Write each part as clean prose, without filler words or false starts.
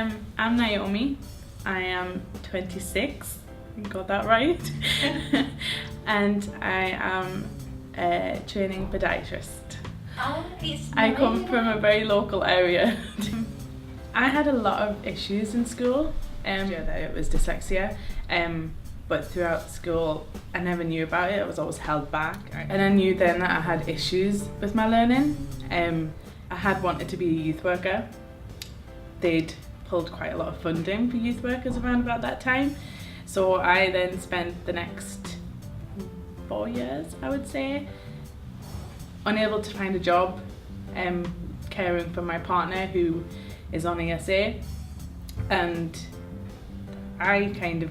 I'm Nyomi. I am 26, I got that right. And I am a training podiatrist. I come from a very local area. I had a lot of issues in school. It was dyslexia, but throughout school I never knew about it. I was always held back, and I knew then that I had issues with my learning. I had wanted to be a youth worker. They'd pulled quite a lot of funding for youth workers around about that time, so I then spent the next 4 years, I would say, unable to find a job, caring for my partner who is on ESA, and I kind of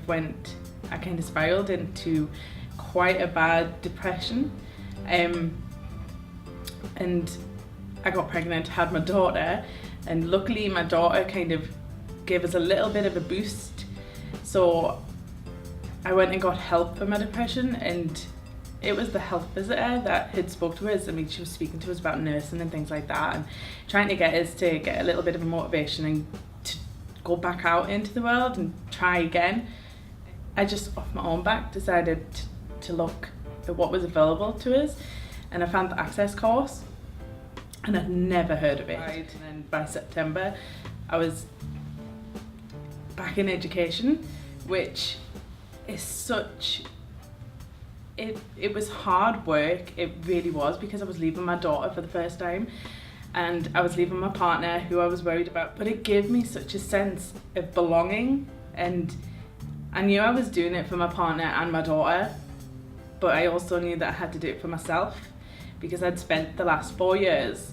spiraled into quite a bad depression, and I got pregnant, had my daughter, and luckily my daughter kind of gave us a little bit of a boost, so I went and got help for my depression, and it was the health visitor that had spoke to us. I mean, she was speaking to us about nursing and things like that, and trying to get us to get a little bit of a motivation and to go back out into the world and try again. I just, off my own back, decided to look at what was available to us, and I found the Access course, and I'd never heard of it. And then by September, I was back in education, which is such... It was hard work, it really was, because I was leaving my daughter for the first time, and I was leaving my partner who I was worried about, but it gave me such a sense of belonging, and I knew I was doing it for my partner and my daughter, but I also knew that I had to do it for myself, because I'd spent the last 4 years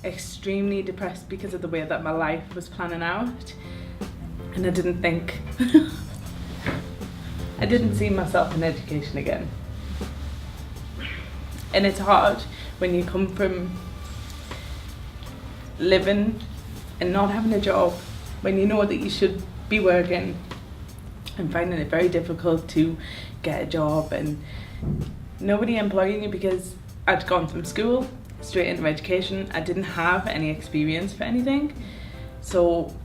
extremely depressed because of the way that my life was planning out, and I didn't think I didn't see myself in education again. And it's hard when you come from living and not having a job, when you know that you should be working, and finding it very difficult to get a job and nobody employing you, because I'd gone from school straight into education. I didn't have any experience for anything, so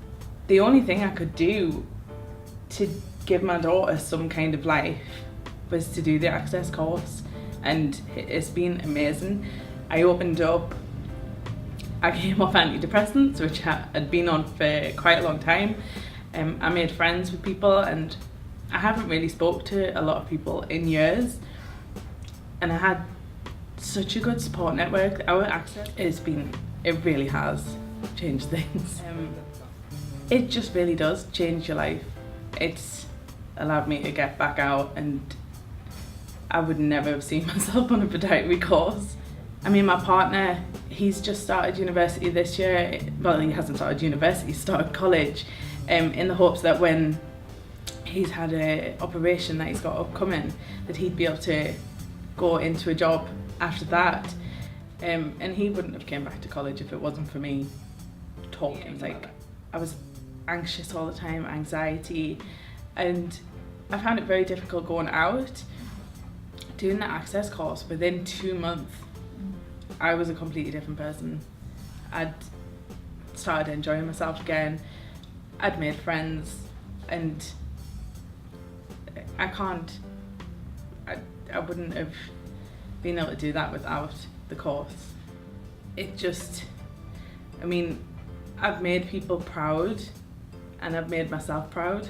the only thing I could do to give my daughter some kind of life was to do the Access course, and it's been amazing. I opened up, I came off antidepressants, which I'd been on for quite a long time. I made friends with people, and I haven't really spoke to a lot of people in years, and I had such a good support network. Our Access, it really has changed things. It just really does change your life. It's allowed me to get back out, and I would never have seen myself on a podiatry course. I mean, my partner, he's just started university this year. Well, he hasn't started university, he started college, in the hopes that when he's had an operation that he's got upcoming, that he'd be able to go into a job after that. And he wouldn't have came back to college if it wasn't for me talking. Like, I was anxious all the time, anxiety, and I found it very difficult going out. Doing the Access course, within 2 months, I was a completely different person. I'd started enjoying myself again. I'd made friends, and I wouldn't have been able to do that without the course. It just, I mean, I've made people proud, and I've made myself proud